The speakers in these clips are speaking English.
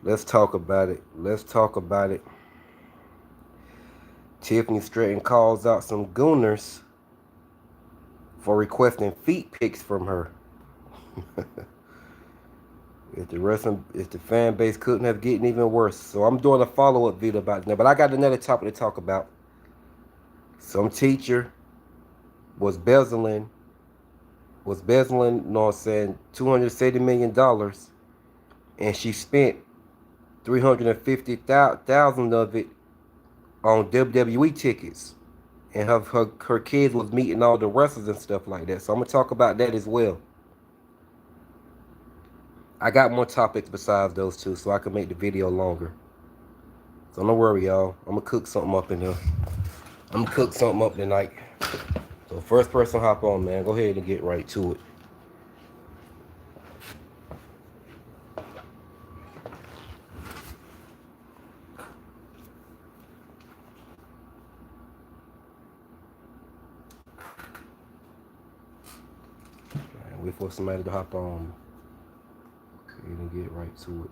Let's talk about it. Let's talk about it. Tiffany Stratton calls out some Gonners for requesting feet pics from her. If the fan base couldn't have gotten even worse. So I'm doing a follow-up video about that. But I got another topic to talk about. Some teacher was bezeling, you know what I'm saying, $270 million, and she spent 350,000 of it on WWE tickets. And her kids was meeting all the wrestlers and stuff like that. So I'm gonna talk about that as well. I got more topics besides those two, so I can make the video longer. So don't worry, y'all. I'm gonna cook something up in here. I'm gonna cook something up tonight. So first person hop on, man. Go ahead and get right to it. Man, wait for somebody to hop on. Go ahead and get right to it.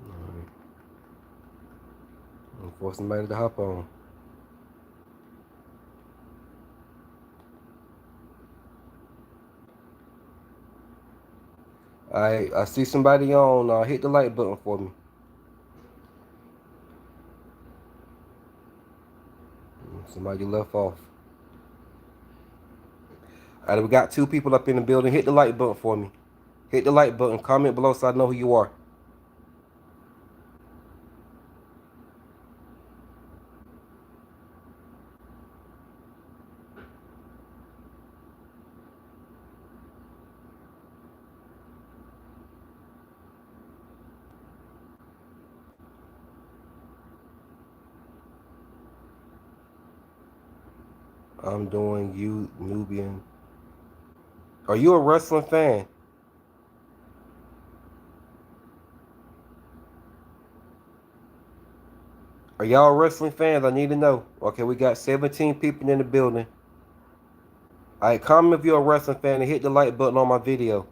Alright. Wait for somebody to hop on. Alright, I see somebody on. Hit the like button for me. Somebody left off. Alright, we got two people up in the building. Hit the like button for me. Hit the like button. Comment below so I know who you are. I'm doing you, Nubian. Are you a wrestling fan? Are y'all wrestling fans? I need to know. Okay, we got 17 people in the building. Alright, comment if you're a wrestling fan and hit the like button on my video.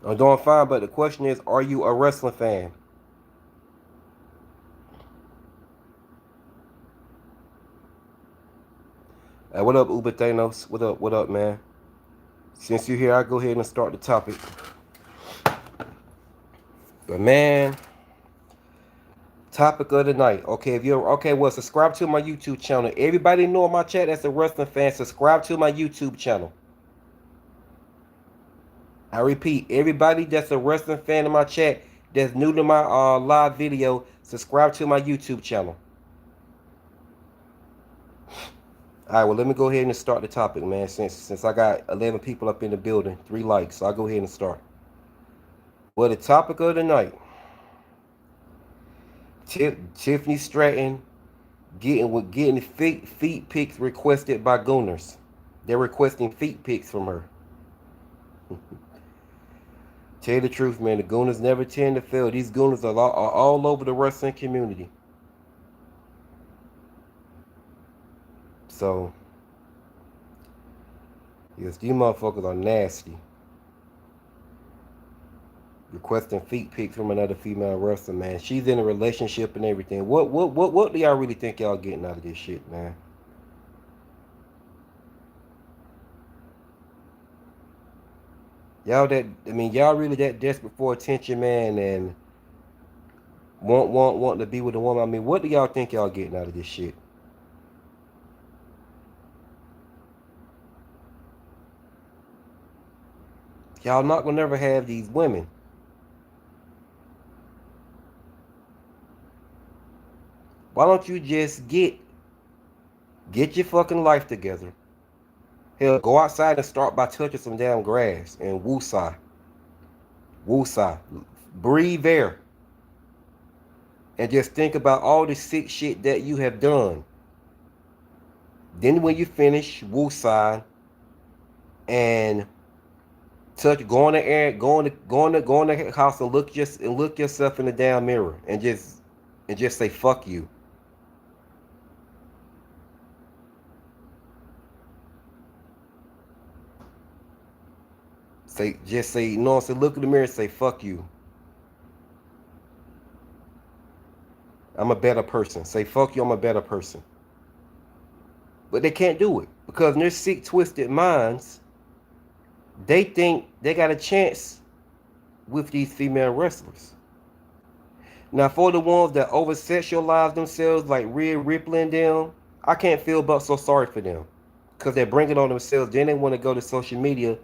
I'm doing fine, but the question is, are you a wrestling fan? Hey, what up, Uber Thanos? What up, man? Since you're here, I'll go ahead and start the topic. But man, topic of the night. Okay, if you're okay, well, subscribe to my YouTube channel. Everybody know in my chat that's a wrestling fan. Subscribe to my YouTube channel. I repeat, everybody that's a wrestling fan in my chat that's new to my live video, subscribe to my YouTube channel. All right, well, let me go ahead and start the topic, man. Since I got 11 people up in the building, 3 likes, so I'll go ahead and start. Well, the topic of the night: Tiffany Stratton getting feet pics requested by Gonners. They're requesting feet pics from her. Tell you the truth, man, the Gonners never tend to fail. These Gonners are all over the wrestling community. So, yes, these motherfuckers are nasty. Requesting feet pics from another female wrestler, man. She's in a relationship and everything. What do y'all really think y'all getting out of this shit, man? Y'all really that desperate for attention, man, and want to be with a woman. I mean, what do y'all think y'all getting out of this shit? Y'all not gonna never have these women. Why don't you just get your fucking life together? Hell, go outside and start by touching some damn grass and woosah, woosah, breathe air, and just think about all the sick shit that you have done. Then when you finish woosah and touch, go in the air, go in the house and look yourself in the damn mirror and just say fuck you. Say, you know, say look in the mirror and say fuck you. I'm a better person. Say fuck you, I'm a better person. But they can't do it because in their sick, twisted minds, they think they got a chance with these female wrestlers. Now, for the ones that over sexualize themselves like Rhea Ripley and them, I can't feel but so sorry for them because they're bringing on themselves. Then they want to go to social media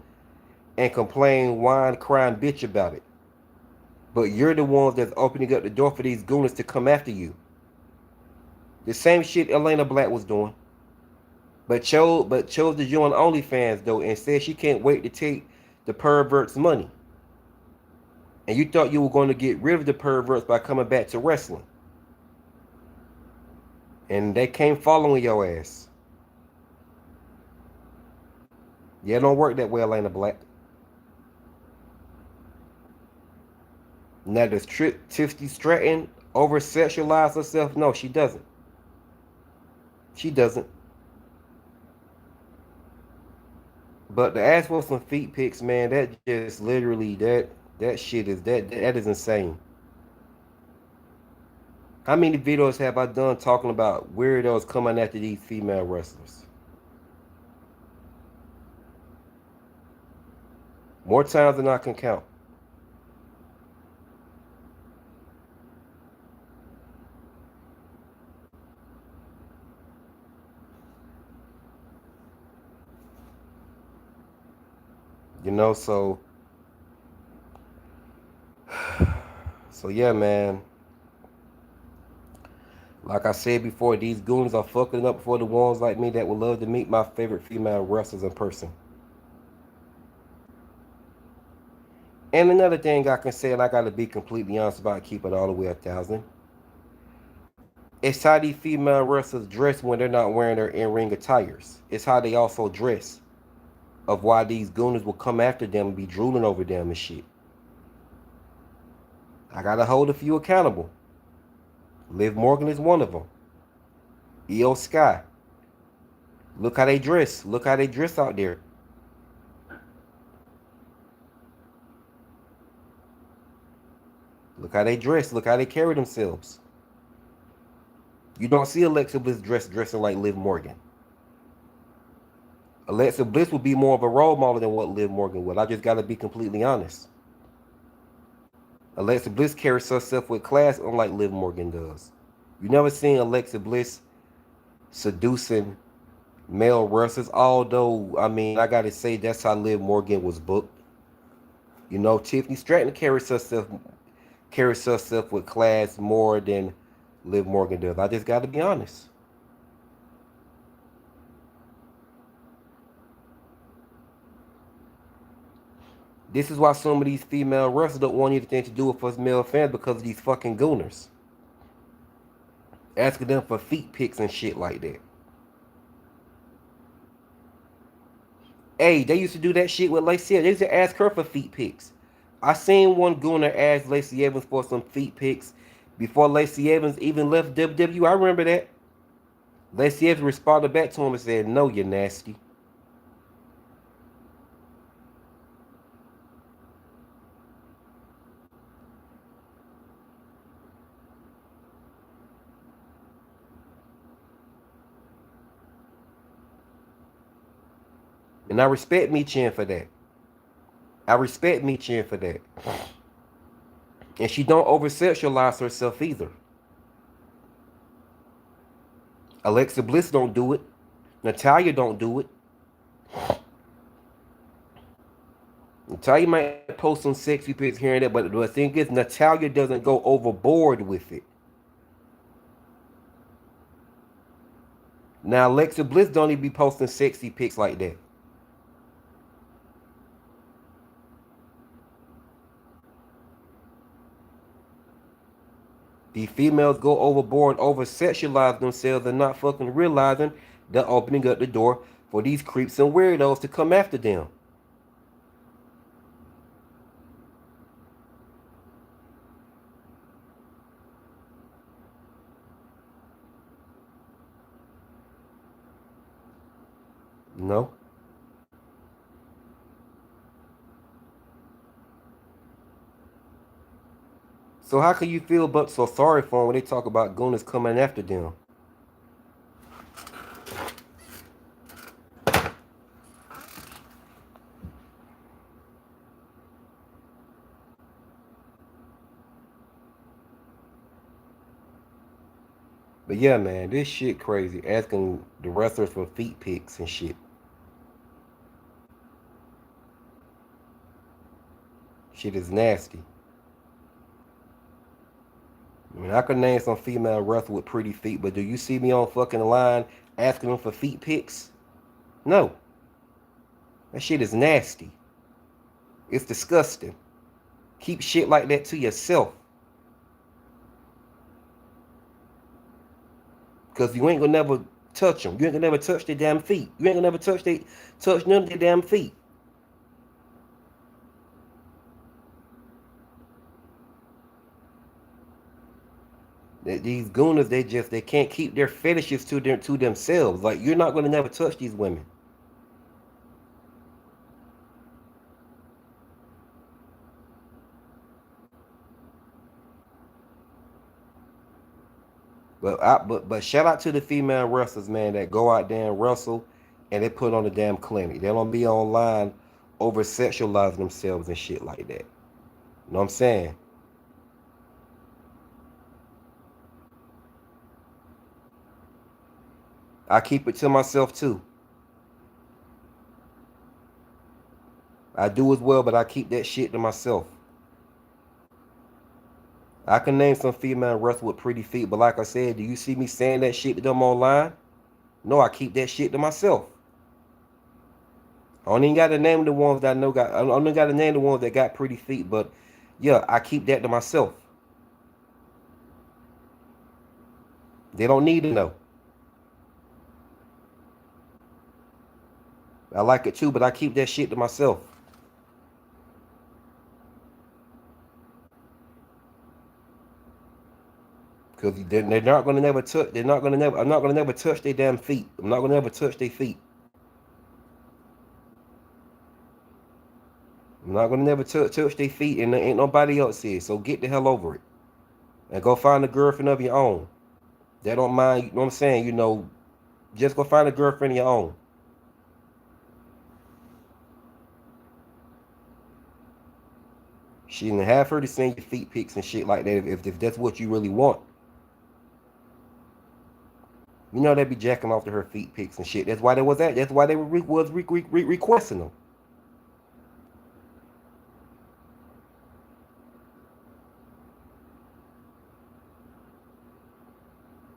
and complain, whine, cry, and bitch about it. But you're the ones that's opening up the door for these goons to come after you. The same shit Elena Black was doing. But chose to join OnlyFans though and said she can't wait to take the perverts' money. And you thought you were going to get rid of the perverts by coming back to wrestling. And they came following your ass. Yeah, it don't work that way, Elena Black. Now does Tiffany Stratton over sexualize herself? No, she doesn't. She doesn't. But to ask for some feet pics, man, that just literally that shit that is insane. How many videos have I done talking about weirdos coming after these female wrestlers? More times than I can count. You know, so yeah, man. Like I said before, these goons are fucking up for the ones like me that would love to meet my favorite female wrestlers in person. And another thing I can say, and I gotta be completely honest about it, keep it all the way 1,000. It's how these female wrestlers dress when they're not wearing their in-ring attires. It's how they also dress. Of why these gooners will come after them and be drooling over them and shit. I gotta hold a few accountable. Liv Morgan is one of them. EO Sky. Look how they dress. Look how they dress out there. Look how they dress. Look how they carry themselves. You don't see Alexa Bliss dressing like Liv Morgan. Alexa Bliss would be more of a role model than what Liv Morgan would. I just gotta be completely honest. Alexa Bliss carries herself with class unlike Liv Morgan does. You never seen Alexa Bliss seducing male wrestlers, although, I mean, I gotta say that's how Liv Morgan was booked. You know, Tiffany Stratton carries herself with class more than Liv Morgan does. I just gotta be honest. This is why some of these female wrestlers don't want anything to do with us male fans because of these fucking gooners. Asking them for feet pics and shit like that. Hey, they used to do that shit with Lacey Evans. They used to ask her for feet pics. I seen one gooner ask Lacey Evans for some feet pics before Lacey Evans even left WWE. I remember that. Lacey Evans responded back to him and said, "No, you're nasty." And I respect Michin for that. I respect Michin for that. And she don't over-sexualize herself either. Alexa Bliss don't do it. Natalia don't do it. Natalia might post some sexy pics here and there, but the thing is, Natalia doesn't go overboard with it. Now Alexa Bliss don't even be posting sexy pics like that. These females go overboard and over sexualize themselves and not fucking realizing they're opening up the door for these creeps and weirdos to come after them. No. So how can you feel but so sorry for them when they talk about Gonners coming after them? But yeah, man, this shit crazy. Asking the wrestlers for feet pics and shit. Shit is nasty. I mean, I could name some female wrestlers with pretty feet, but do you see me on fucking line asking them for feet pics? No. That shit is nasty. It's disgusting. Keep shit like that to yourself. Because you ain't gonna never touch them. You ain't gonna never touch their damn feet. You ain't gonna never touch none of their damn feet. These gooners, they can't keep their fetishes to themselves. Like, you're not gonna never touch these women. But shout out to the female wrestlers, man, that go out there and wrestle and they put on a damn clinic. They don't be online over sexualizing themselves and shit like that. You know what I'm saying? I keep it to myself too. I do as well, but I keep that shit to myself. I can name some female wrestlers with pretty feet, but like I said, do you see me saying that shit to them online? No, I keep that shit to myself. I only got to name the ones that I know got. I only got to name the ones that got pretty feet, but yeah, I keep that to myself. They don't need to know. I like it too, but I keep that shit to myself. Cause they're not gonna never touch. They're not gonna never. I'm not gonna never touch their damn feet. I'm not gonna never touch their feet. I'm not gonna never touch their feet, and there ain't nobody else is. So get the hell over it, and go find a girlfriend of your own. That don't mind. You know what I'm saying? Just go find a girlfriend of your own. She didn't have her to send your feet pics and shit like that. If that's what you really want, they be jacking off to her feet pics and shit. That's why they was at. That's why they were requesting them.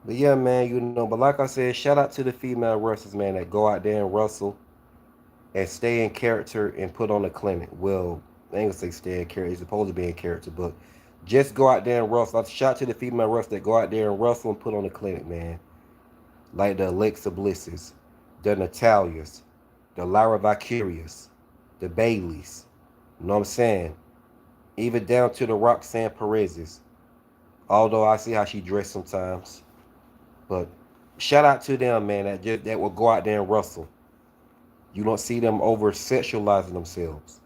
But yeah, man, But like I said, shout out to the female wrestlers, man, that go out there and wrestle and stay in character and put on a clinic. Well, I ain't gonna say stay in character. It's supposed to be in character, but just go out there and wrestle. Shout out to the female wrestlers that go out there and wrestle and put on a clinic, man. Like the Alexa Blisses, the Natalias, the Lyra Vicarious, the Baileys. You know what I'm saying? Even down to the Roxanne Perez's. Although I see how she dressed sometimes. But shout out to them, man, that will go out there and wrestle. You don't see them over sexualizing themselves.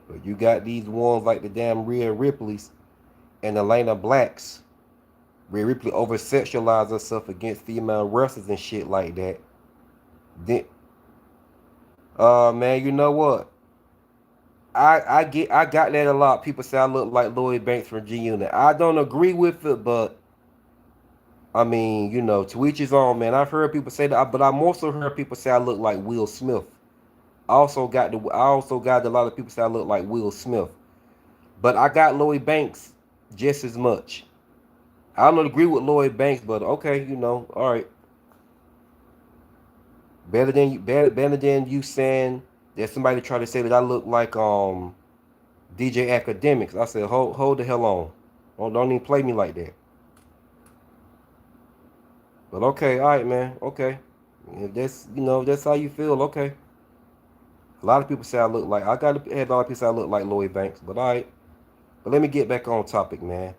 But you got these ones like the damn Rhea Ripley's and Elena Blacks. Rhea Ripley over sexualized herself against female wrestlers and shit like that. Then, man, you know what? I got that a lot. People say I look like Lloyd Banks from G Unit. I don't agree with it, but I mean, to each his own, man. I've heard people say that, but I've also heard people say I look like Will Smith. I also got a lot of people say I look like Will Smith. But I got Lloyd Banks just as much. I don't agree with Lloyd Banks, but okay, all right. Better than you saying that somebody tried to say that I look like DJ Academics. I said, hold the hell on. Don't even play me like that. But okay, all right, man. Okay. If that's how you feel, okay. A lot of people say I look like I got had a lot of people say I look like Lloyd Banks, but all right. But let me get back on topic, man.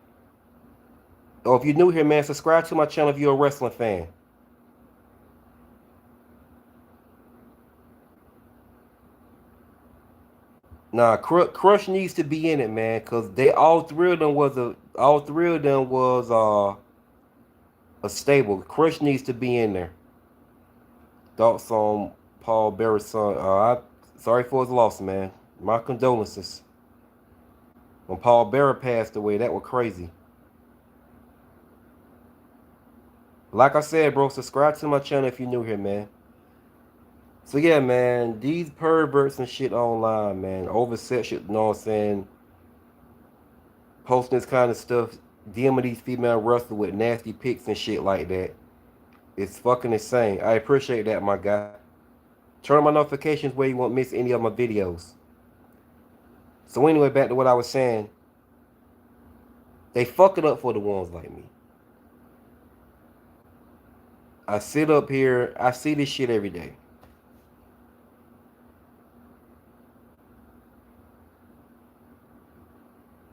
Oh, if you're new here, man, subscribe to my channel if you're a wrestling fan. Nah, Crush needs to be in it, man, cause they all three of them was a stable. Crush needs to be in there. Thoughts on Paul Bearer's son? Sorry for his loss, man. My condolences. When Paul Bearer passed away, that was crazy. Like I said, bro, subscribe to my channel if you're new here, man. So yeah, man, these perverts and shit online, man, oversexual, you know what I'm saying, posting this kind of stuff, DMing these female wrestlers with nasty pics and shit like that. It's fucking insane. I appreciate that, my guy. Turn on my notifications where you won't miss any of my videos. So anyway, back to what I was saying. They fuck it up for the ones like me. I sit up here, I see this shit every day.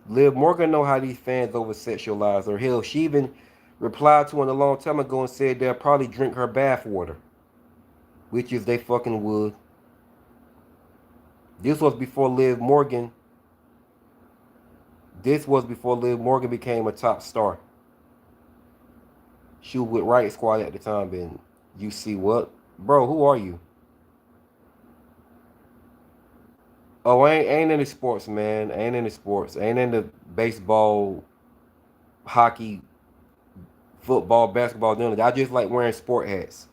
Liv Morgan know how these fans over sexualize her. Hell, she even replied to one a long time ago and said they'll probably drink her bath water, which is they fucking would. This was before Liv Morgan. This was before Liv Morgan became a top star. She was with Riot Squad at the time, and you see what, bro? Who are you? Oh, ain't into sports, man. Ain't into sports. Ain't into baseball, hockey, football, basketball, none of that. I just like wearing sport hats.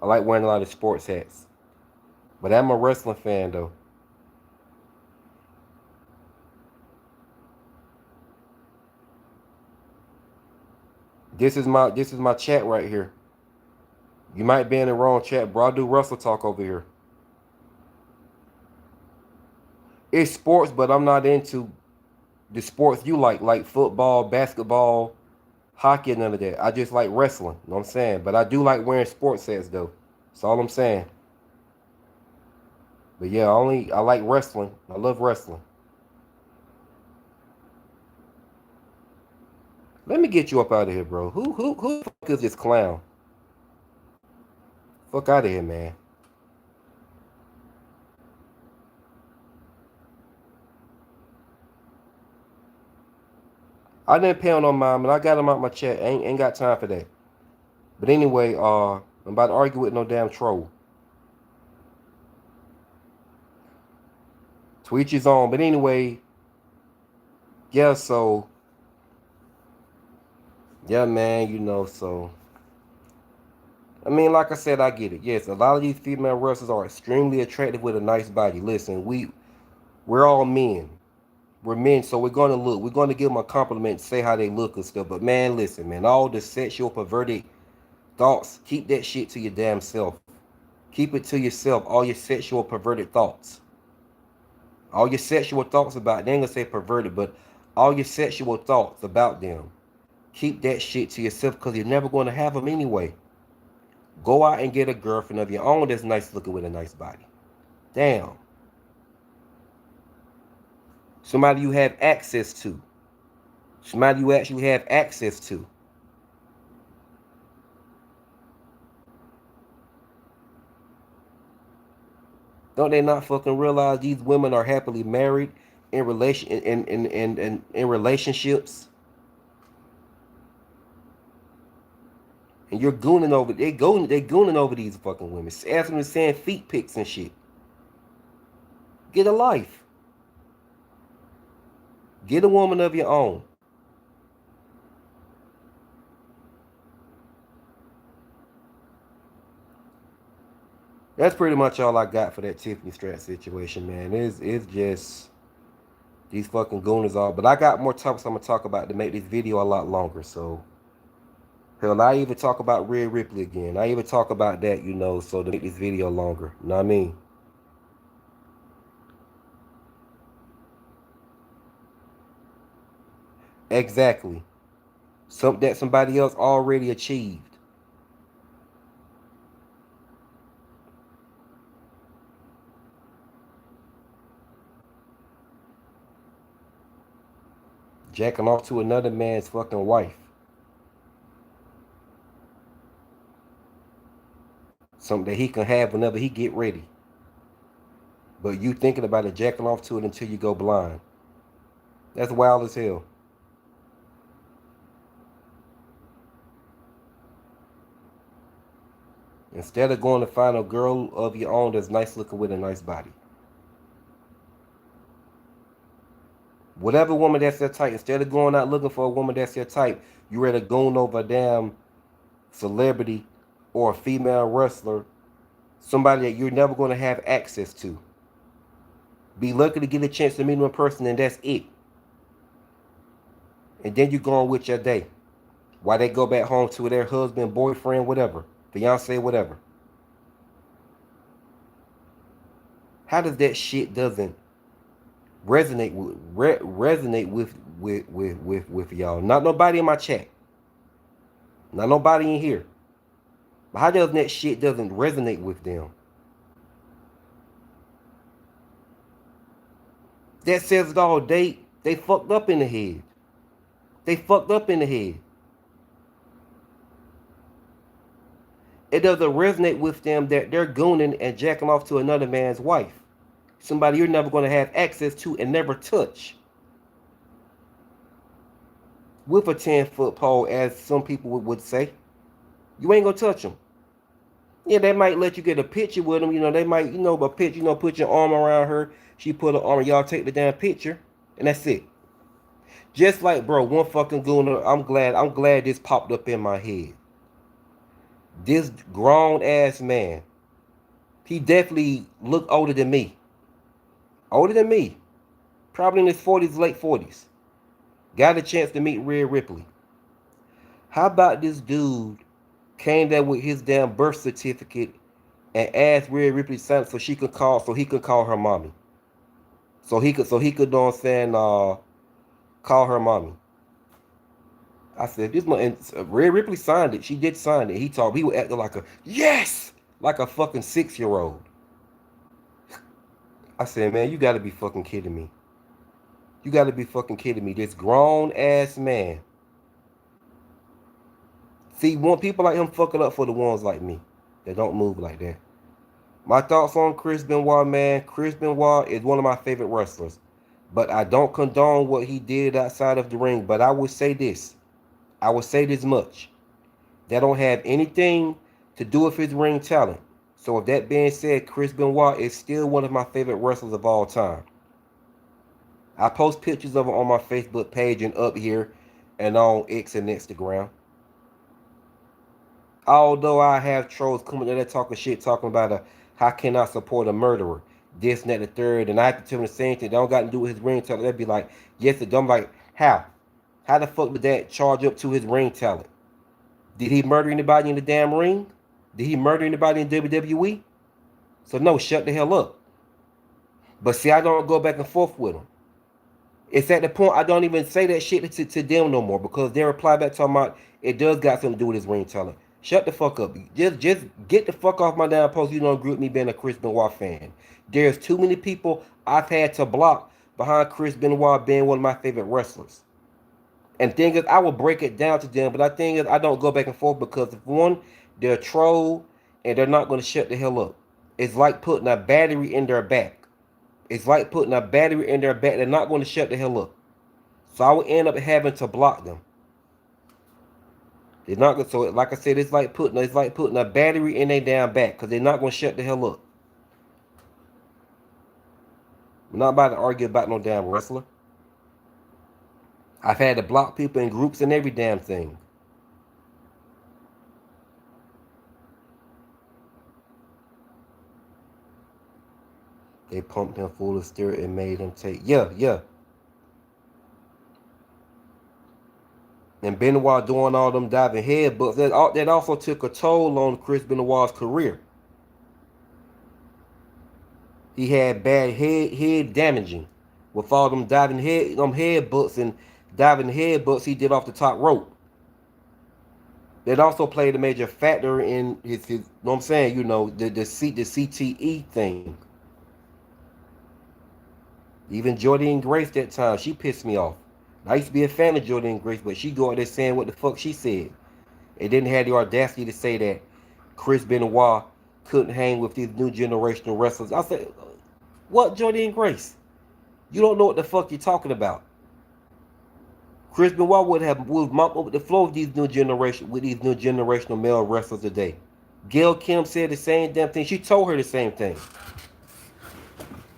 I like wearing a lot of sports hats. But I'm a wrestling fan though. This is my chat right here. You might be in the wrong chat, bro. I do wrestle talk over here. It's sports, but I'm not into the sports you like football, basketball, hockey, and none of that. I just like wrestling. You know what I'm saying? But I do like wearing sports hats though. That's all I'm saying. But yeah, I like wrestling. I love wrestling. Let me get you up out of here, bro. Who the fuck is this clown? Fuck out of here, man. I didn't pay on no mind, but I got him out my chat. Ain't got time for that. But anyway, I'm about to argue with no damn troll. Twitch is on. But anyway, yeah, so yeah, man, so I mean, like I said, I get it. Yes, a lot of these female wrestlers are extremely attractive with a nice body. Listen, we're all men. We're men, so we're gonna look. We're gonna give them a compliment, say how they look and stuff. But man, listen, man, all the sexual perverted thoughts, keep that shit to your damn self. Keep it to yourself. All your sexual perverted thoughts. All your sexual thoughts about, they ain't gonna say perverted, but all your sexual thoughts about them. Keep that shit to yourself because you're never going to have them anyway. Go out and get a girlfriend of your own that's nice looking with a nice body. Damn. Somebody you have access to. Somebody you actually have access to. Don't they not fucking realize these women are happily married in in relationships? And you're gooning over they gooning over these fucking women. Asking them to send feet pics and shit. Get a life. Get a woman of your own. That's pretty much all I got for that Tiffany Stratton situation, man. It's just These fucking gooners are. But I got more topics I'm gonna talk about to make this video a lot longer. So hell, I even talk about Rhea Ripley again. I even talk about that, you know, so to make this video longer. You know what I mean? Exactly. Something that somebody else already achieved. Jacking off to another man's fucking wife. Something that he can have whenever he get ready. But you thinking about it, jacking off to it until you go blind. That's wild as hell. Instead of going to find a girl of your own that's nice looking with a nice body. Whatever woman that's your type, instead of going out looking for a woman that's your type, you ready to go over a damn celebrity or a female wrestler, somebody that you're never going to have access to. Be lucky to get a chance to meet them in person, and that's it. And then you go on with your day. While they go back home to their husband, boyfriend, whatever, fiance, whatever. How does that shit doesn't resonate with y'all? Not nobody in my chat. Not nobody in here. But how does that shit doesn't resonate with them? That says it all. They fucked up in the head. They fucked up in the head. It doesn't resonate with them that they're gooning and jacking off to another man's wife. Somebody you're never going to have access to and never touch. With a 10-foot pole, as some people would say. You ain't going to touch them. Yeah, they might let you get a picture with them. You know, they might, but picture, put your arm around her. She put her arm, y'all take the damn picture. And that's it. Just like, bro, one fucking gooner, I'm glad this popped up in my head. This grown ass man, he definitely looked older than me. Older than me. Probably in his 40s, late 40s. Got a chance to meet Rhea Ripley. How about this dude came there with his damn birth certificate and asked Rhea Ripley son so he could call her mommy. So he could know what I'm saying, call her mommy. I said, this one, and Rhea Ripley signed it. She did sign it. He was acting like a, yes! Like a fucking 6-year-old. I said, man, you gotta be fucking kidding me. You gotta be fucking kidding me. This grown ass man. See, one people like him fucking up for the ones like me that don't move like that. My thoughts on Chris Benoit, man. Chris Benoit is one of my favorite wrestlers. But I don't condone what he did outside of the ring. But I would say this. I would say this much. That don't have anything to do with his ring talent. So with that being said, Chris Benoit is still one of my favorite wrestlers of all time. I post pictures of him on my Facebook page and up here and on X and Instagram. Although I have trolls coming there talking shit, talking about how can I support a murderer? This and that, the third, and I have to tell them the same thing. They don't got to do with his ring talent. They'd be like, yes, it don't. Like, how? How the fuck did that charge up to his ring talent? Did he murder anybody in the damn ring? Did he murder anybody in WWE? So no, shut the hell up. But see, I don't go back and forth with them. It's at the point I don't even say that shit to them no more because they reply back talking about it does got something to do with his ring talent. Shut the fuck up. Just get the fuck off my damn post. You don't agree with me being a Chris Benoit fan. There's too many people I've had to block behind Chris Benoit being one of my favorite wrestlers. And thing is, I will break it down to them, but I think is I don't go back and forth because if one, they're a troll and they're not going to shut the hell up. It's like putting a battery in their back. It's like putting a battery in their back. They're not going to shut the hell up. So I would end up having to block them. They're not going. So like I said, it's like putting a battery in their damn back because they're not going to shut the hell up. I'm not about to argue about no damn wrestler. I've had to block people in groups and every damn thing. They pumped him full of steroid and made him take. Yeah, yeah. And Benoit doing all them diving headbutts. That also took a toll on Chris Benoit's career. He had bad head damaging with all them headbutts and diving headbutts he did off the top rope. That also played a major factor in his you know what I'm saying, the CTE thing. Even Jordan Grace that time, she pissed me off. I used to be a fan of Jordan Grace, but she go out there saying what the fuck she said. And didn't have the audacity to say that Chris Benoit couldn't hang with these new generational wrestlers. I said, what, Jordan Grace? You don't know what the fuck you're talking about. Chris Benoit would mop over the floor with these new generational male wrestlers today. Gail Kim said the same damn thing. She told her the same thing.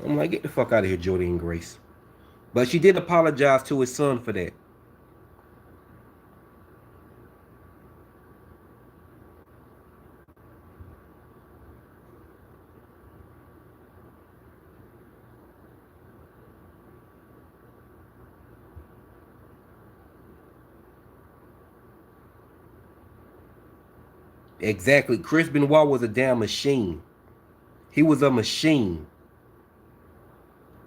I'm like, get the fuck out of here, Jordan Grace. But she did apologize to his son for that. Exactly. Chris Benoit was a damn machine. He was a machine.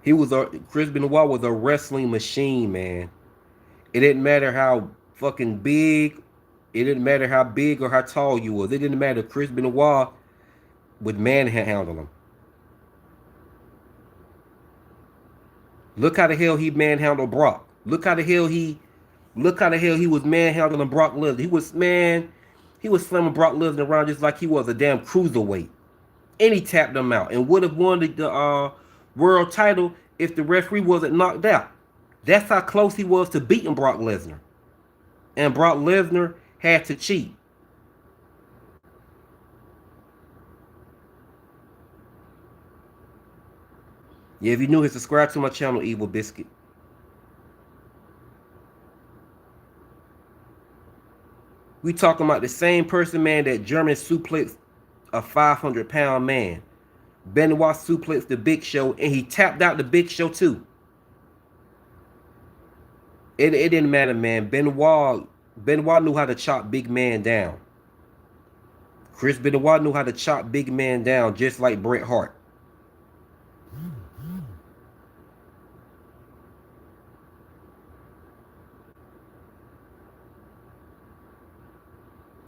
Chris Benoit was a wrestling machine, man. It didn't matter how fucking big. It didn't matter how big or how tall you was. It didn't matter. Chris Benoit would manhandle him. Look how the hell he manhandled Brock. Look how the hell he was manhandling Brock Lesnar. He was slamming Brock Lesnar around just like he was a damn cruiserweight. And he tapped him out and would have won the world title if the referee wasn't knocked out. That's how close he was to beating Brock Lesnar. And Brock Lesnar had to cheat. Yeah, if you're new here, subscribe to my channel, Evil Biscuit. We talking about the same person, man, that German suplexed a 500-pound man. Benoit suplexed the Big Show, and he tapped out the Big Show too. It didn't matter, man. Benoit knew how to chop big man down. Chris Benoit knew how to chop big man down just like Bret Hart.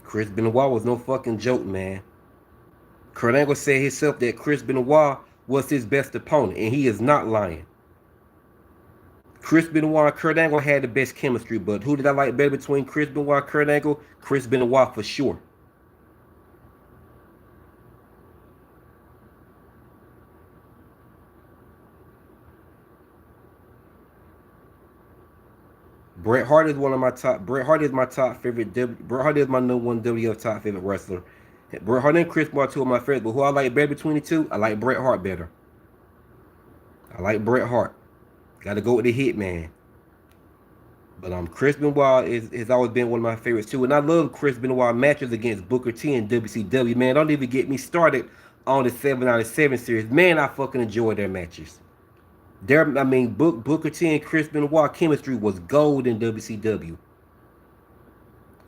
Chris Benoit was no fucking joke, man. Kurt Angle said himself that Chris Benoit was his best opponent, and he is not lying. Chris Benoit and Kurt Angle had the best chemistry, but who did I like better between Chris Benoit and Kurt Angle? Chris Benoit for sure. Bret Hart is one of my top. Bret Hart is my top favorite. Bret Hart is my number one WWF top favorite wrestler. Bret Hart and Chris Benoit are two of my favorites, but who I like better between the two? I like Bret Hart better. I like Bret Hart. Got to go with the Hitman. But Chris Benoit has always been one of my favorites too, and I love Chris Benoit matches against Booker T and WCW. Man, don't even get me started on the 7 out of 7 series. Man, I fucking enjoy their matches. Booker T and Chris Benoit chemistry was gold in WCW.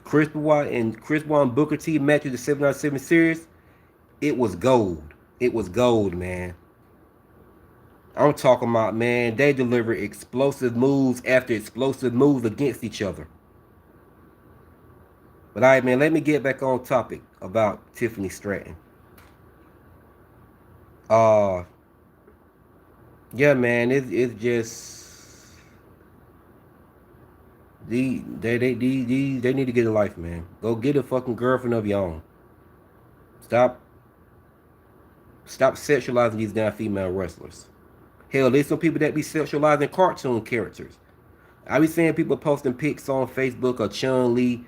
Chris Benoit and Booker T matches the 7 out of 7 series. It was gold. It was gold, man. I'm talking about, man, they deliver explosive moves after explosive moves against each other. But all right, man, let me get back on topic about Tiffany Stratton. Yeah, man, it's just they need to get a life, man. Go get a fucking girlfriend of your own. Stop sexualizing these damn female wrestlers. Hell, there's some people that be sexualizing cartoon characters. I be seeing people posting pics on Facebook of Chun-Li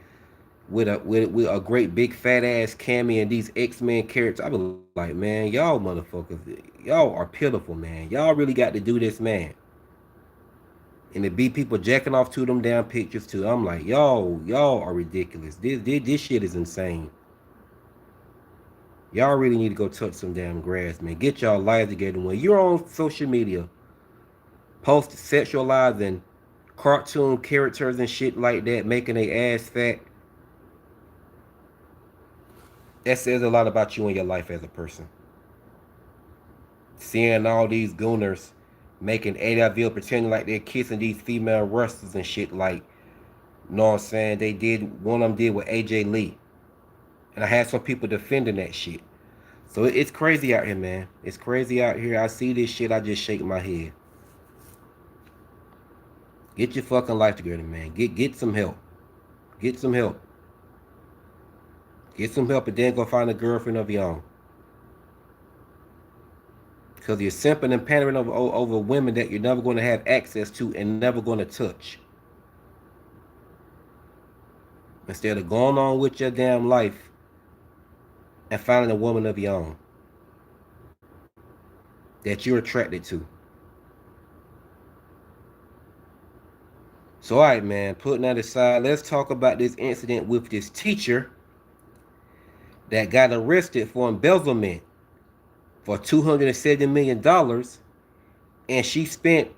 with a great big fat ass Cammy and these X-Men characters. I be like, man, y'all motherfuckers, y'all are pitiful, man. Y'all really got to do this, man. And it be people jacking off to them damn pictures too. I'm like, y'all are ridiculous. This shit is insane. Y'all really need to go touch some damn grass, man. Get y'all lives together. When you're on social media, post sexualizing cartoon characters and shit like that, making their ass fat. That says a lot about you and your life as a person. Seeing all these gooners making AWL pretending like they're kissing these female wrestlers and shit like, you know what I'm saying? They did, one of them did with AJ Lee. And I had some people defending that shit. So it's crazy out here, man. It's crazy out here. I see this shit, I just shake my head. Get your fucking life together, man. Get some help. Get some help. Get some help and then go find a girlfriend of your own. Because you're simping and pandering over women that you're never going to have access to and never going to touch. Instead of going on with your damn life and finding a woman of your own that you're attracted to. So, all right, man, putting that aside, let's talk about this incident with this teacher that got arrested for embezzlement for $270 million, and she spent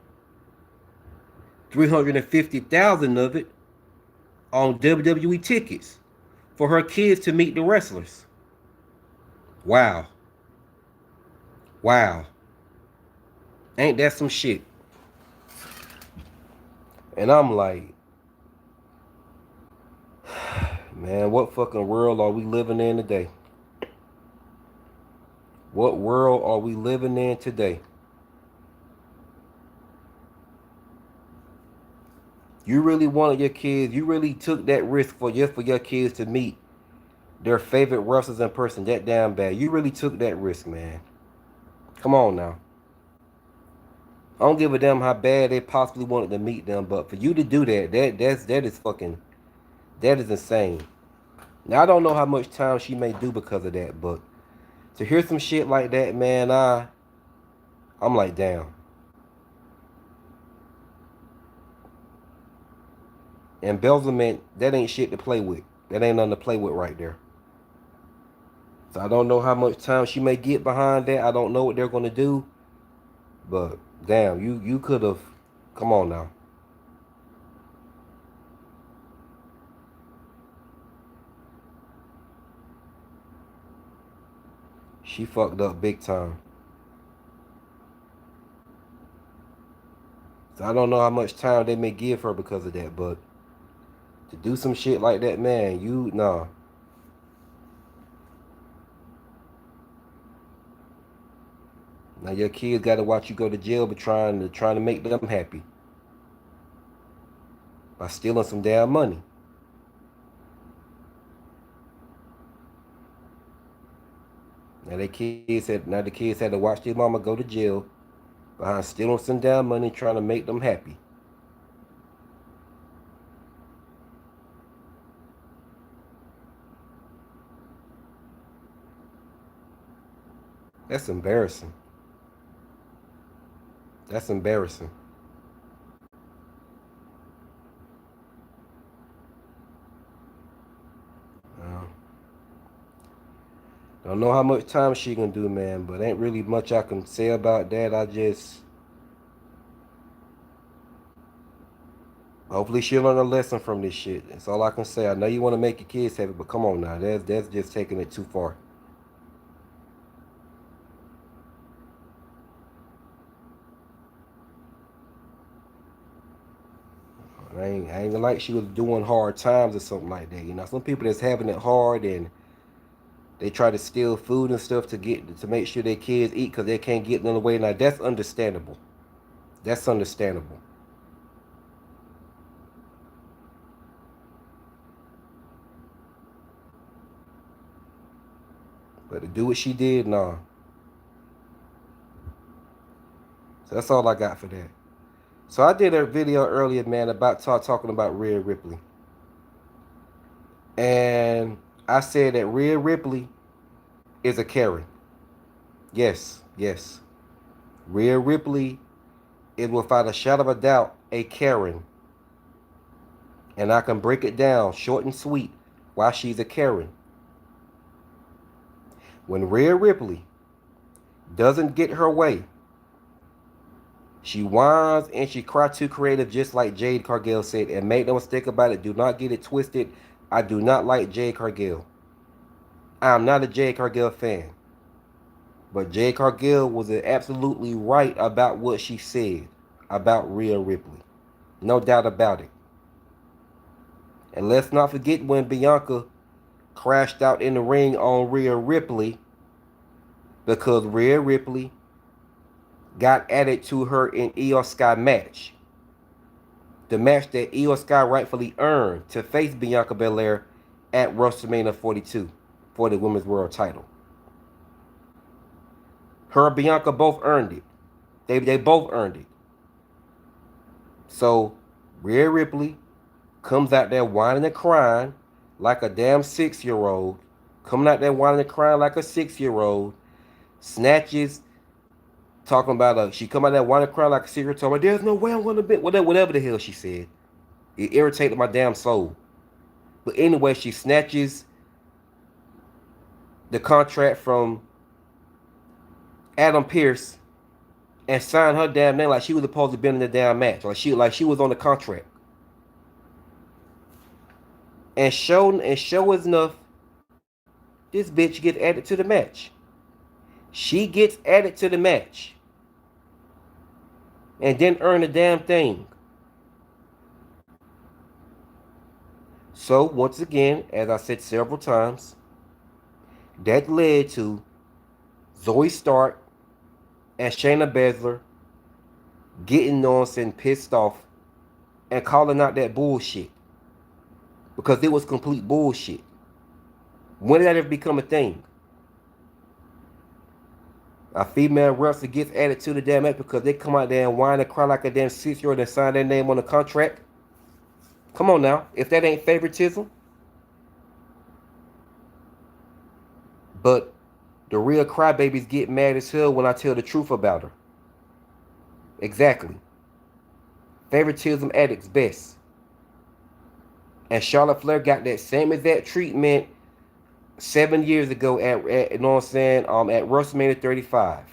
$350,000 of it on WWE tickets for her kids to meet the wrestlers. Wow. Wow. Ain't that some shit? And I'm like, man, what fucking world are we living in today? What world are we living in today? You really wanted your kids, you really took that risk for your kids to meet their favorite wrestlers in person that damn bad. You really took that risk, man. Come on now. I don't give a damn how bad they possibly wanted to meet them, but for you to do that, that is fucking, that is insane. Now I don't know how much time she may do because of that, but to hear some shit like that, man, I'm like, damn. Embezzlement, that ain't shit to play with. That ain't nothing to play with right there. So I don't know how much time she may get behind that. I don't know what they're gonna do. But damn, you could have, come on now. She fucked up big time. So I don't know how much time they may give her because of that, but to do some shit like that, man, nah. Now your kids gotta watch you go to jail but trying to make them happy. By stealing some damn money. Now the kids had to watch their mama go to jail behind stealing some damn money trying to make them happy. That's embarrassing. That's embarrassing. Uh, don't know how much time she gonna do, man, but ain't really much I can say about that. Hopefully she'll learn a lesson from this shit. That's all I can say. I know you want to make your kids happy, but come on now, that's just taking it too far. I ain't like she was doing hard times or something like that. You know, some people that's having it hard and they try to steal food and stuff to make sure their kids eat because they can't get none away. Now that's understandable. That's understandable. But to do what she did, nah. So that's all I got for that. So I did a video earlier, man, about talking about Rhea Ripley. And I said that Rhea Ripley is a Karen. Yes, yes. Rhea Ripley is without a shadow of a doubt a Karen. And I can break it down short and sweet why she's a Karen. When Rhea Ripley doesn't get her way, She whines and she cry too creative, just like Jade Cargill said. And make no mistake about it, do not get it twisted. I do not like Jade Cargill. I am not a Jade Cargill fan. But Jade Cargill was absolutely right about what she said about Rhea Ripley. No doubt about it. And let's not forget when Bianca crashed out in the ring on Rhea Ripley because Rhea Ripley got added to her in Io Sky match. The match that Io Sky rightfully earned to face Bianca Belair at WrestleMania 42 for the Women's World title. Her and Bianca both earned it. They both earned it. So Rhea Ripley comes out there whining and crying like a damn 6-year-old. Coming out there whining and crying like a 6-year-old. Snatches, talking about she come out there whining and crying like a 6-year-old. Talking about, there's no way I'm going to be, whatever the hell she said. It irritated my damn soul. But anyway, she snatches the contract from Adam Pearce and signed her damn name like she was supposed to be in the damn match. Like she was on the contract. And show as enough, this bitch gets added to the match. She gets added to the match. And didn't earn a damn thing. So, once again, as I said several times, that led to Zoe Stark and Shayna Baszler getting and pissed off and calling out that bullshit. Because it was complete bullshit. When did that ever become a thing? A female wrestler gets added to the damn match because they come out there and whine and cry like a damn 6-year-old and sign their name on the contract? Come on now, if that ain't favoritism. But the real crybabies get mad as hell when I tell the truth about her. Exactly. Favoritism at its best. And Charlotte Flair got that same exact treatment 7 years ago at you know what I'm saying, at WrestleMania 35.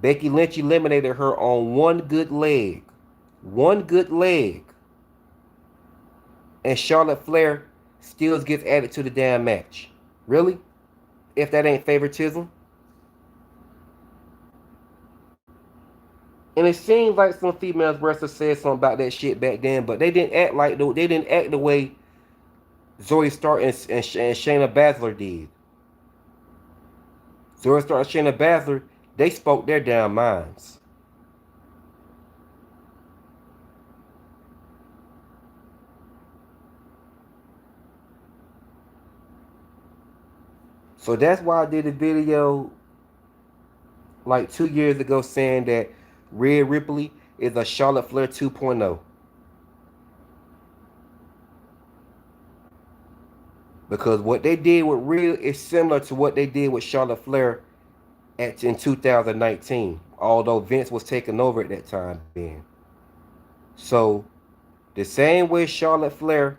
Becky Lynch eliminated her on one good leg. One good leg. And Charlotte Flair still gets added to the damn match. Really? If that ain't favoritism? And it seems like some female wrestlers said something about that shit back then, but they didn't act the way Zoe Stark and Shayna Baszler did. Zoe Stark and Shayna Baszler, they spoke their damn minds. So that's why I did a video like 2 years ago saying that Rhea Ripley is a Charlotte Flair 2.0. Because what they did with Rhea is similar to what they did with Charlotte Flair in 2019. Although Vince was taking over at that time then. So, the same way Charlotte Flair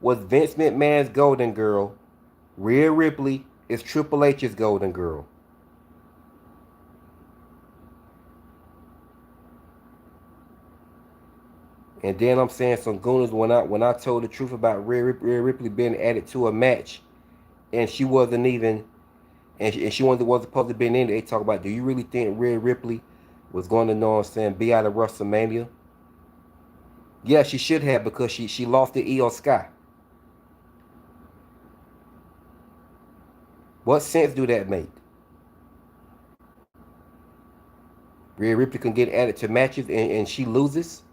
was Vince McMahon's golden girl, Rhea Ripley is Triple H's golden girl. And then I'm saying some Gonners when I told the truth about Rhea Ripley being added to a match, and she wasn't even, and she wasn't supposed to be in it. They talk about, do you really think Rhea Ripley was going to, know what I'm saying, be out of WrestleMania? Yeah, she should have, because she lost to Io Sky. What sense do that make? Rhea Ripley can get added to matches and she loses.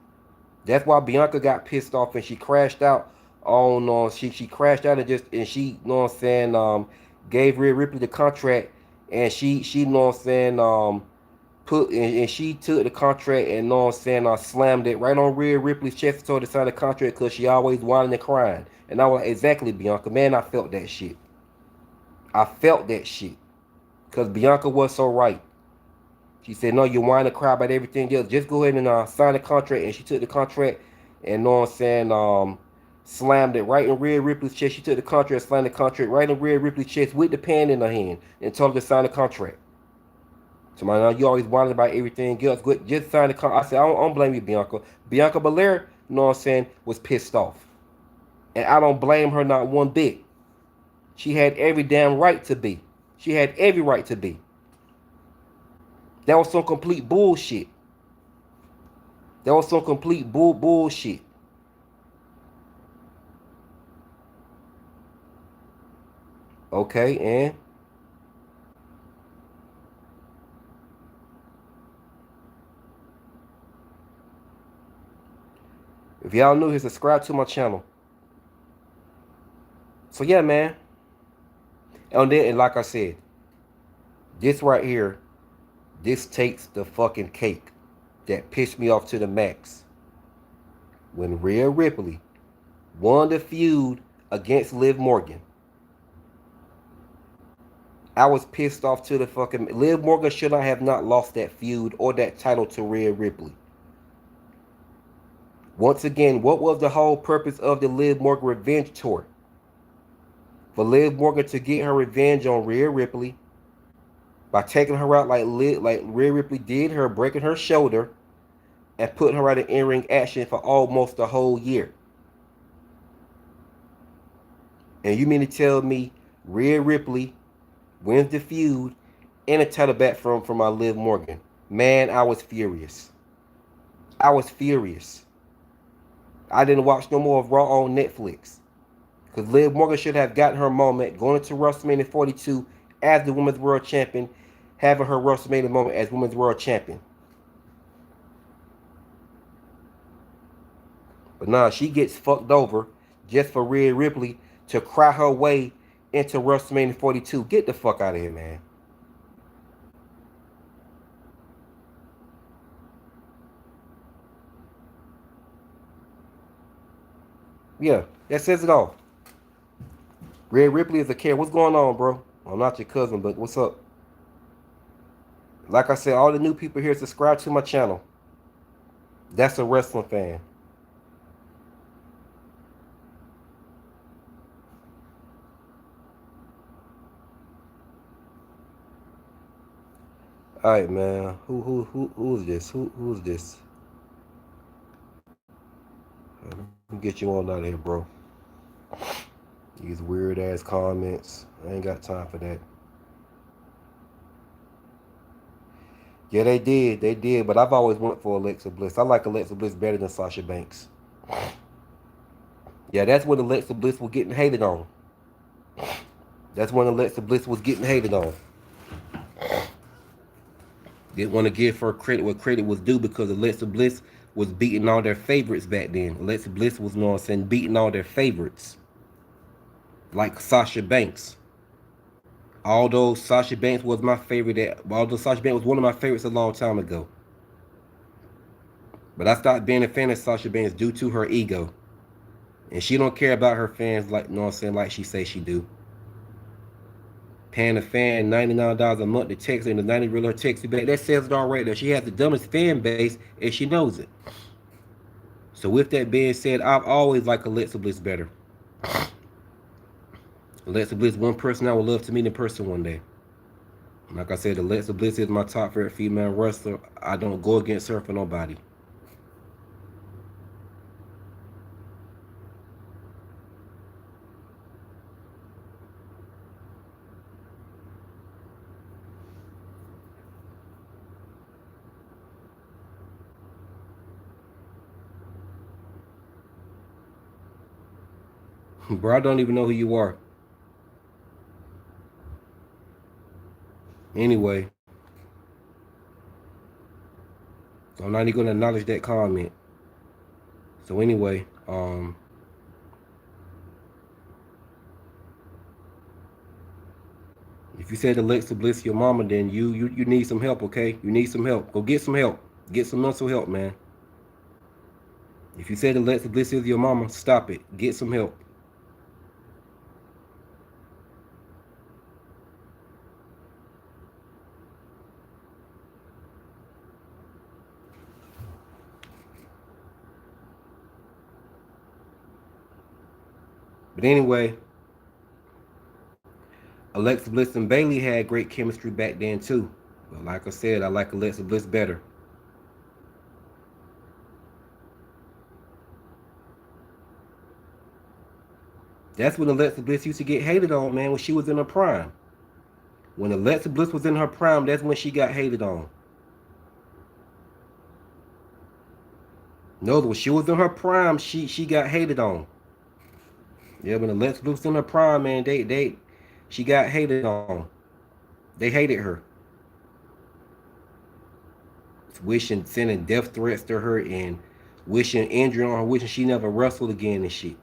That's why Bianca got pissed off and she crashed out on she crashed out and she, you know what I'm saying, gave Rhea Ripley the contract, and she you know what I'm saying, put and she took the contract and, you know what I'm saying, slammed it right on Rhea Ripley's chest and told her to sign the contract because she always whining and crying. And I was like, exactly, Bianca, man, I felt that shit. I felt that shit. Because Bianca was so right. She said, no, you whine and cry about everything else. Just go ahead and sign the contract. And she took the contract and, know what I'm saying, slammed it right in Rhea Ripley's chest. She took the contract, slammed the contract right in Rhea Ripley's chest with the pen in her hand and told her to sign the contract. So my now you always whining about everything else. Good, just sign the contract. I said I don't blame you, Bianca. Bianca Belair, you know what I'm saying, was pissed off, and I don't blame her not one bit. She had every damn right to be. She had every right to be. That was some complete bullshit. That was some complete bullshit. Okay, and if y'all new here, subscribe to my channel. So yeah, man. And like I said, this right here, this takes the fucking cake that pissed me off to the max. When Rhea Ripley won the feud against Liv Morgan, I was pissed off to the fucking Liv Morgan should not have not lost that feud or that title to Rhea Ripley. Once again, what was the whole purpose of the Liv Morgan revenge tour? For Liv Morgan to get her revenge on Rhea Ripley by taking her out like Rhea Ripley did her, breaking her shoulder and putting her out of in-ring action for almost a whole year. And you mean to tell me Rhea Ripley wins the feud and a title back from my Liv Morgan? Man, I was furious. I was furious. I didn't watch no more of Raw on Netflix. Because Liv Morgan should have gotten her moment going into WrestleMania 42 as the Women's World Champion, having her WrestleMania moment as Women's World Champion. But nah, she gets fucked over just for Rhea Ripley to cry her way into WrestleMania 42. Get the fuck out of here, man. Yeah, that says it all. Rhea Ripley is a kid. What's going on, bro? I'm not your cousin, but what's up? Like I said, all the new people here, subscribe to my channel. That's a wrestling fan. All right, man. Who's this? Who's this? Let me get you on out of here, bro. These weird ass comments. I ain't got time for that. Yeah, they did. They did. But I've always went for Alexa Bliss. I like Alexa Bliss better than Sasha Banks. Yeah, that's when Alexa Bliss was getting hated on. That's when Alexa Bliss was getting hated on. Didn't want to give her credit where credit was due because Alexa Bliss was beating all their favorites back then. Alexa Bliss was, you know what I'm saying, beating all their favorites. Like Sasha Banks. Although Sasha Banks was my favorite, although Sasha Banks was one of my favorites a long time ago. But I stopped being a fan of Sasha Banks due to her ego. And she don't care about her fans like, you know what I'm saying, like she say she do. Paying a fan $99 a month to text her and the 90 real her text you back. That says it all right there. She has the dumbest fan base and she knows it. So with that being said, I've always liked Alexa Bliss better. Alexa Bliss, one person I would love to meet in person one day. Like I said, Alexa Bliss is my top favorite female wrestler. I don't go against her for nobody. Bro, I don't even know who you are. Anyway, so I'm not even gonna acknowledge that comment. So anyway, if you said Alexa Bliss your mama, then you need some help, okay? You need some help. Go get some help. Get some mental help, man. If you said Alexa Bliss is your mama, stop it. Get some help. But anyway, Alexa Bliss and Bayley had great chemistry back then too. But like I said, I like Alexa Bliss better. That's when Alexa Bliss used to get hated on, man, when she was in her prime. When Alexa Bliss was in her prime, that's when she got hated on. No, when she was in her prime, she got hated on. Yeah, when Alexa Bliss was in her prime, man, she got hated on. They hated her. Wishing, sending death threats to her and wishing injury on her, wishing she never wrestled again and shit.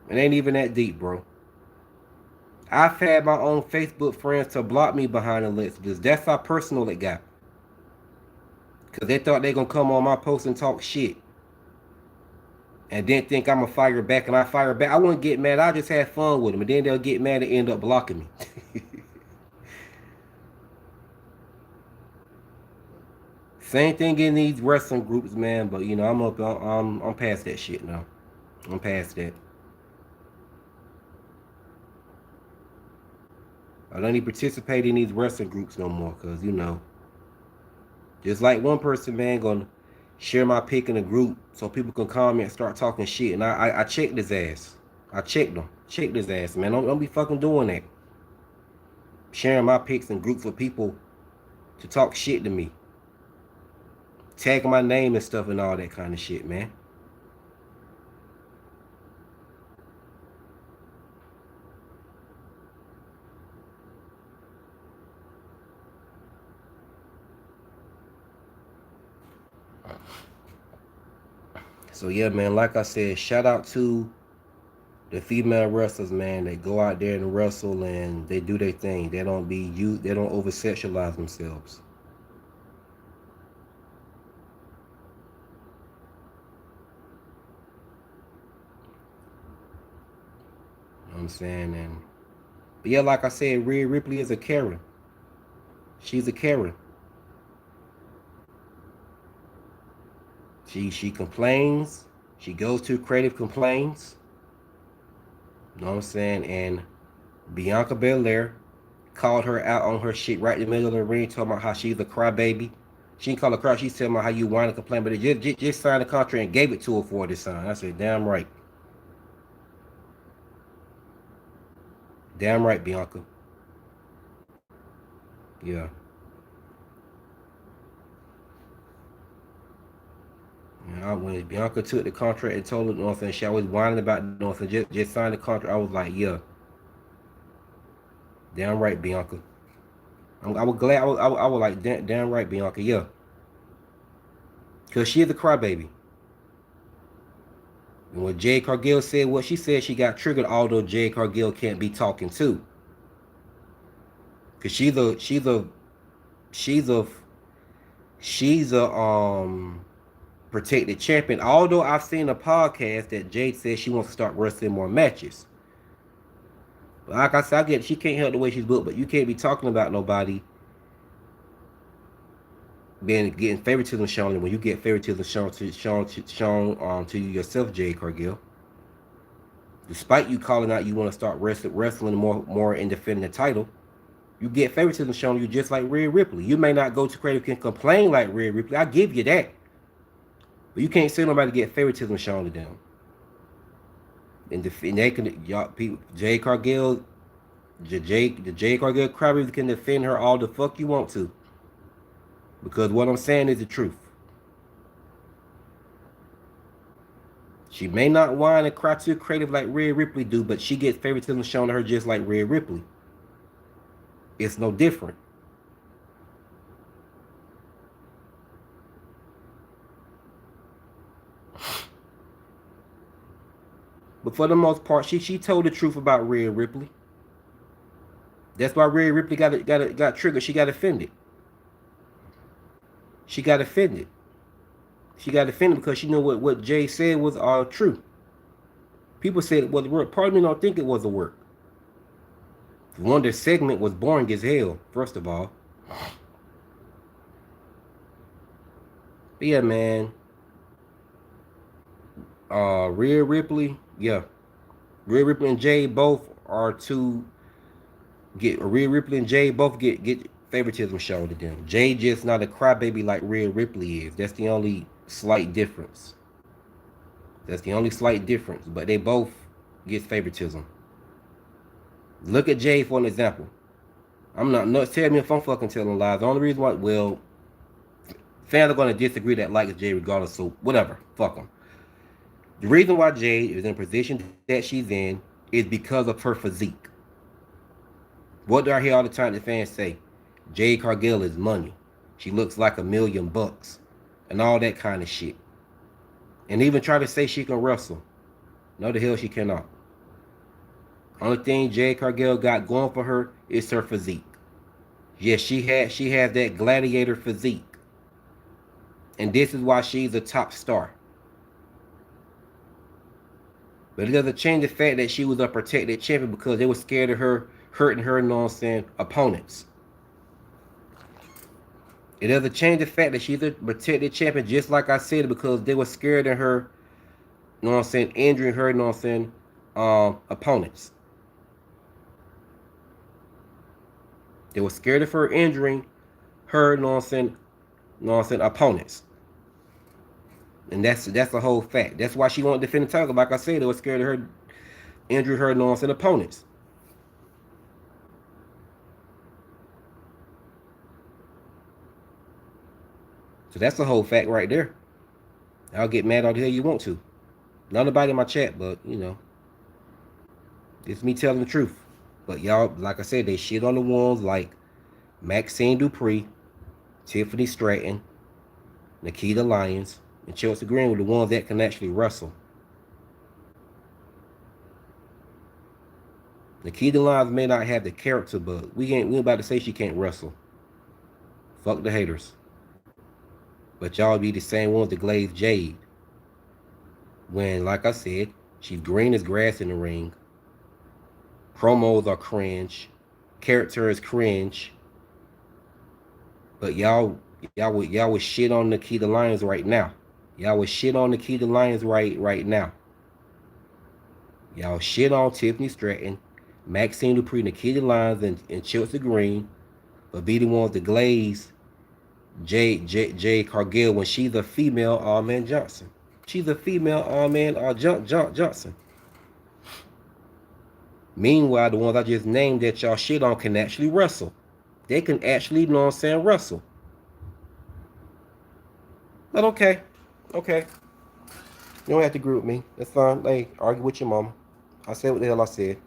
It ain't even that deep, bro. I've had my own Facebook friends to block me behind Alexa Bliss. That's how personal it got. Cause they thought they gonna come on my post and talk shit. And then think I'm gonna fire back and I fire back. I wouldn't get mad, I just had fun with them. And then they'll get mad and end up blocking me. Same thing in these wrestling groups, man. But you know, I'm past that shit now. I'm past that. I don't even participate in these wrestling groups no more, cause you know, just like one person, man, gonna share my pic in a group so people can comment and start talking shit, and I checked his ass. I checked his ass, man. Don't be fucking doing that. Sharing my pics in groups with people to talk shit to me, tagging my name and stuff and all that kind of shit, man. So yeah, man. Like I said, shout out to the female wrestlers, man. They go out there and wrestle and they do their thing. They don't be you. They don't over sexualize themselves. You know what I'm saying? And but yeah, like I said, Rhea Ripley is a Karen. She's a Karen. She complains. She goes to creative complaints. You know what I'm saying? And Bianca Belair called her out on her shit right in the middle of the ring, talking about how she's a crybaby. She didn't call her cry. She said about how you whine and complain, but it just signed the contract and gave it to her for this sign. I said, damn right. Damn right, Bianca. Yeah. You know, when Bianca took the contract and told her nothing, she always whining about nothing, just signed the contract. I was like, yeah, damn right, Bianca. I was glad. I was like, damn right, Bianca. Yeah, cause she is a crybaby. And when Jade Cargill said what she said, she got triggered. Although Jade Cargill can't be talking too, cause she's a she's a protected champion. Although I've seen a podcast that Jade says she wants to start wrestling more matches. But like I said, I get she can't help the way she's built, but you can't be talking about nobody being getting favoritism shown when you get favoritism shown to you yourself, Jade Cargill. Despite you calling out you want to start wrestling more and defending the title, you get favoritism shown you just like Rhea Ripley. You may not go to creative can complain like Rhea Ripley. I give you that. But you can't say nobody get favoritism shown to them. And they can y'all people Jay Cargill, the Jay Cargill crowd can defend her all the fuck you want to. Because what I'm saying is the truth. She may not whine and cry too creative like Rhea Ripley do, but she gets favoritism shown to her just like Rhea Ripley. It's no different. But for the most part, she told the truth about Rhea Ripley. That's why Rhea Ripley got triggered. She got offended. She got offended. She got offended because she knew what Jay said was all true. People said it was a work. Part of me don't think it was a work. One, their segment was boring as hell, first of all. But yeah, man. Rhea Ripley, yeah. Rhea Ripley and Jay both are two Get Rhea Ripley and Jade both get favoritism shown to them. Jade just not a crybaby like Rhea Ripley is. That's the only slight difference. That's the only slight difference. But they both get favoritism. Look at Jade for an example. I'm not. No, tell me if I'm fucking telling lies. The only reason why, well, fans are gonna disagree that like Jade regardless. So whatever. Fuck them. The reason why Jade is in the position that she's in is because of her physique. What do I hear all the time the fans say? Jade Cargill is money. She looks like $1,000,000 and all that kind of shit. And even try to say she can wrestle. No, the hell she cannot. Only thing Jade Cargill got going for her is her physique. Yes, she has that gladiator physique. And this is why she's a top star. But it doesn't change the fact that she was a protected champion because they were scared of her hurting her, you know what I'm saying, opponents. It doesn't change the fact that she's a protected champion, just like I said, because they were scared of her, you know what I'm saying, injuring her, you know what I'm saying, opponents. They were scared of her injuring her, you know what I'm saying, opponents. And that's the whole fact. That's why she won't defend the title. Like I said, they were scared of her injuring her, you know what I'm saying, opponents. So that's the whole fact right there. I'll get mad all the hell you want to. Not nobody in my chat, but you know, it's me telling the truth. But y'all, like I said, they shit on the ones like Maxine Dupree, Tiffany Stratton, Nikita Lyons, and Chelsea Green were the ones that can actually wrestle. Nikita Lyons may not have the character, but we ain't about to say she can't wrestle. Fuck the haters. But y'all be the same ones that glaze Jade. When, like I said, she's green as grass in the ring. Promos are cringe. Character is cringe. But y'all would shit on Nikita Lyons right now. Y'all would shit on Nikita Lyons right now. Y'all shit on Tiffany Stratton, Maxine Dupree, Nikita Lyons, and Chelsea Green, but be the ones to glaze J Cargill when she's a female All-Man Johnson. She's a female All-Man Johnson. Meanwhile, the ones I just named that y'all shit on can actually wrestle. They can actually, you know what I'm saying, wrestle. But okay. You don't have to agree with me. That's fine. Hey, argue with your mama. I said what the hell I said.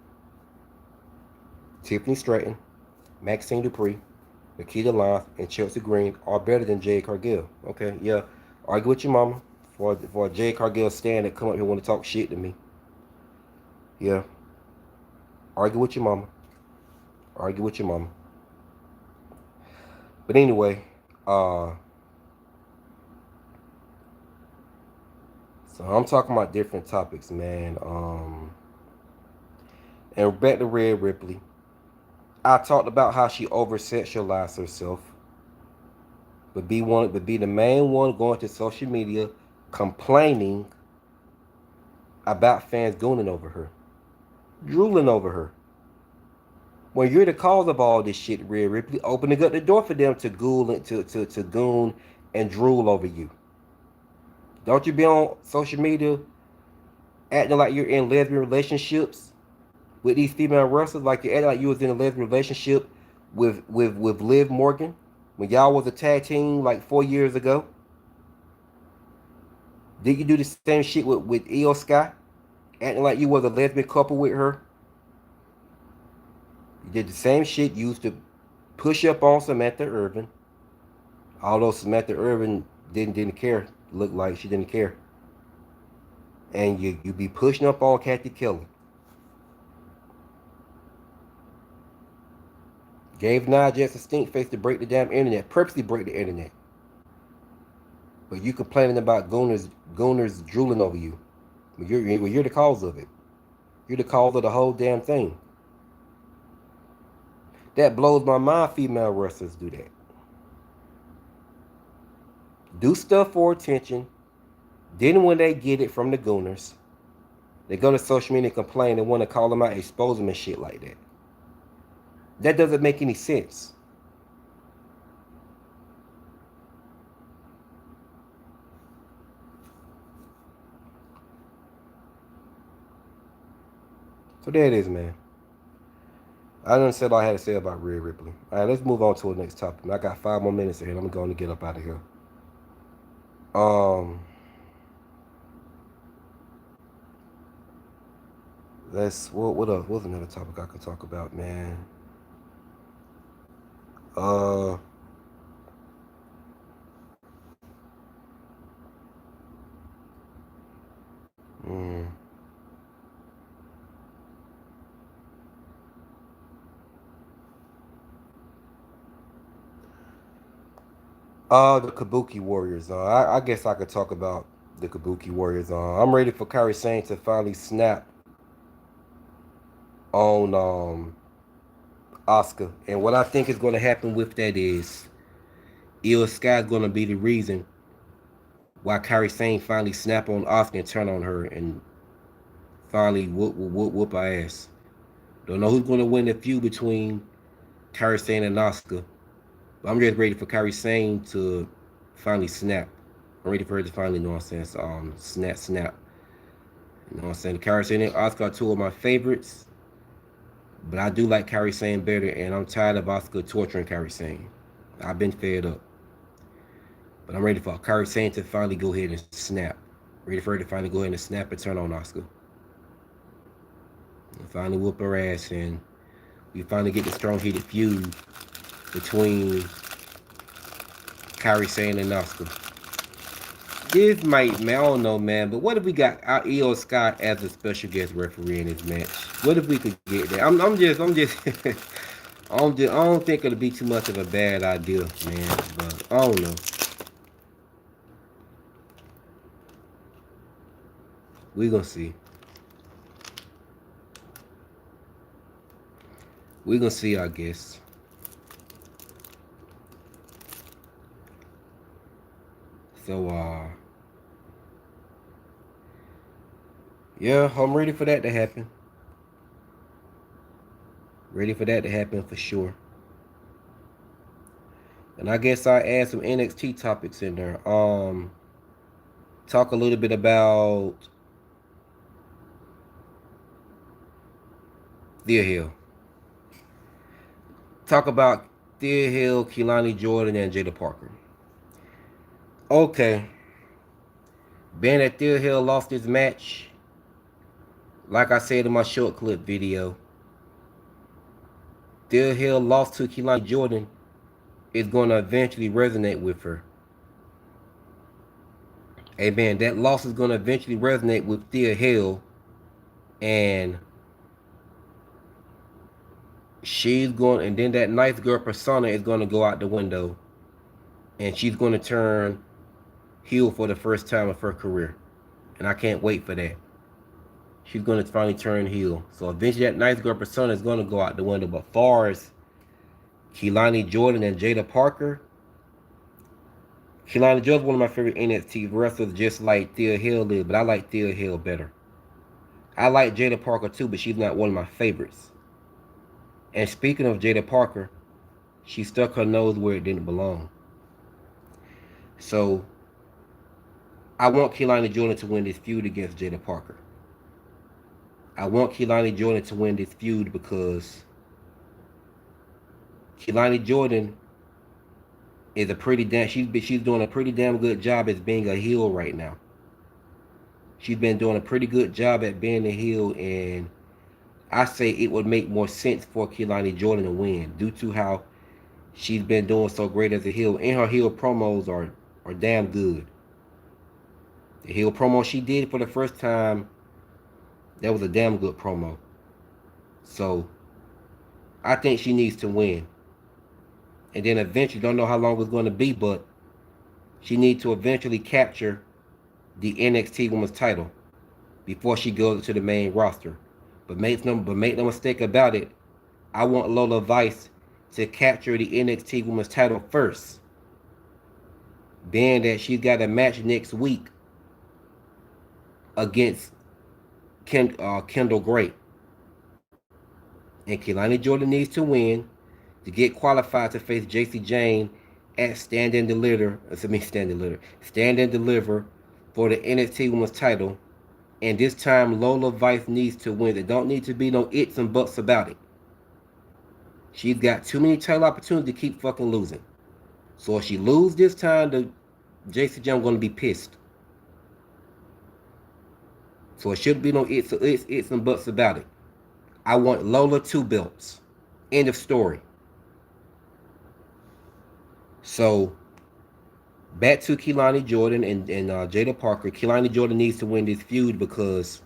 Tiffany Stratton, Maxine Dupree, Nikita Lyons, and Chelsea Green are better than Jade Cargill. Okay, yeah. Argue with your mama for a Jade Cargill stand that come up here and want to talk shit to me. Yeah. Argue with your mama. Argue with your mama. But anyway, so I'm talking about different topics, man. And back to Rhea Ripley. I talked about how she over-sexualized herself, but be the main one going to social media complaining about fans gooning over her, drooling over her. When you're the cause of all this shit, Rhea Ripley, opening up the door for them to goon and drool over you. Don't you be on social media acting like you're in lesbian relationships with these female wrestlers, like you acting like you was in a lesbian relationship with Liv Morgan when y'all was a tag team like 4 years ago? Did you do the same shit with Io Sky, acting like you was a lesbian couple with her? You did the same shit. You used to push up on Samantha Irvin, although Samantha Irvin didn't care. Looked like she didn't care. And you be pushing up on Kathy Kelly. Gave Nia Jax a stink face to break the damn internet, purposely break the internet. But you complaining about Gonners drooling over you. You're the cause of it. You're the cause of the whole damn thing. That blows my mind. Female wrestlers do that. Do stuff for attention. Then when they get it from the Gonners, they go to social media and complain and want to call them out, expose them and shit like that. That doesn't make any sense. So there it is, man. I done said all I had to say about Rhea Ripley. All right, let's move on to the next topic. I got 5 more minutes ahead. I'm going to get up out of here. Um, let's what else? What's another topic I could talk about, man? Uh, mm, the Kabuki Warriors. I guess I could talk about the Kabuki Warriors. I'm ready for Kairi Sane to finally snap on Oscar. And what I think is going to happen with that is Io Sky is going to be the reason why Kairi Sane finally snap on Oscar and turn on her and finally whoop our ass. Don't know who's going to win the feud between Kairi Sane and Oscar. But I'm just ready for Kairi Sane to finally snap. I'm ready for her to finally, you know what I'm saying, snap. You know what I'm saying? Kairi Sane and Oscar are two of my favorites. But I do like Kairi Sane better, and I'm tired of Oscar torturing Kairi Sane. I've been fed up. But I'm ready for Kairi Sane to finally go ahead and snap. Ready for her to finally go ahead and snap and turn on Oscar. And finally whoop her ass, and we finally get the strong heated feud between Kairi Sane and Oscar. This might, man, I don't know, man. But what if we got our EO Scott as a special guest referee in this match? What if we could get that? I don't think it'll be too much of a bad idea, man. But I don't know. We gonna see. We gonna see, I guess. So, yeah, I'm ready for that to happen. Ready for that to happen for sure. And I guess I add some NXT topics in there. Talk a little bit about Thea Hill. Talk about Thea Hill, Kehlani Jordan, and Jada Parker. Okay, being that Thea Hill lost this match, like I said in my short clip video, Thea Hill lost to Kehlani Jordan is going to eventually resonate with her. Amen. That loss is going to eventually resonate with Thea Hill, and she's going, and then that nice girl persona is going to go out the window, and she's going to turn heel for the first time of her career, and I can't wait for that. She's going to finally turn heel. So eventually that nice girl persona is going to go out the window. But far as Kehlani Jordan and Jada Parker, Kehlani Jordan is one of my favorite NXT wrestlers, just like Thea Hill is, but I like Thea Hill better. I like Jada Parker too, but she's not one of my favorites. And speaking of Jada Parker, she stuck her nose where it didn't belong. So I want Kehlani Jordan to win this feud against Jada Parker. I want Kehlani Jordan to win this feud because Kehlani Jordan is a pretty damn she's doing a pretty damn good job as being a heel right now. She's been doing a pretty good job at being a heel, and I say it would make more sense for Kehlani Jordan to win due to how she's been doing so great as a heel, and her heel promos are damn good. The heel promo she did for the first time, that was a damn good promo. So I think she needs to win. And then eventually, don't know how long it's going to be, but she needs to eventually capture the NXT Women's title before she goes to the main roster. But make no mistake about it, I want Lola Vice to capture the NXT Women's title first. Being that she's got a match next week against Kendall Gray. And Kehlani Jordan needs to win to get qualified to face JC Jane at Stand and Deliver. Stand and Deliver for the NXT Women's title. And this time Lola Vice needs to win. There don't need to be no ifs and buts about it. She's got too many title opportunities to keep fucking losing. So if she lose this time, the JC Jane gonna be pissed. So it shouldn't be no ifs and buts about it. I want Lola 2 belts. End of story. So back to Kehlani Jordan and Jada Parker. Kehlani Jordan needs to win this feud because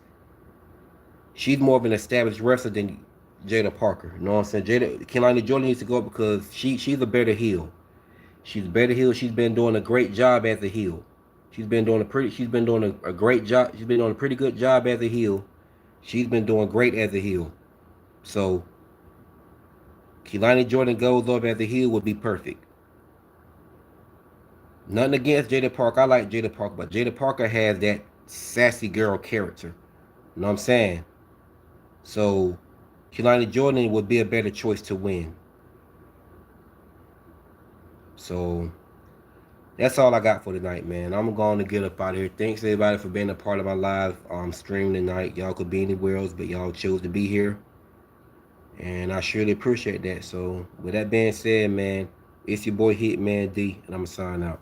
she's more of an established wrestler than Jada Parker. You know what I'm saying? Kehlani Jordan needs to go up because she's a better heel. She's a better heel. She's been doing a great job as a heel. She's been doing a great job. She's been doing a pretty good job as a heel. She's been doing great as a heel. So Kehlani Jordan goes up as a heel would be perfect. Nothing against Jada Parker. I like Jada Parker, but Jada Parker has that sassy girl character. You know what I'm saying? So Kehlani Jordan would be a better choice to win. So that's all I got for tonight, man. I'm going to get up out of here. Thanks everybody for being a part of my live stream tonight. Y'all could be anywhere else, but y'all chose to be here. And I surely appreciate that. So with that being said, man, it's your boy Hitman D, and I'm going to sign out.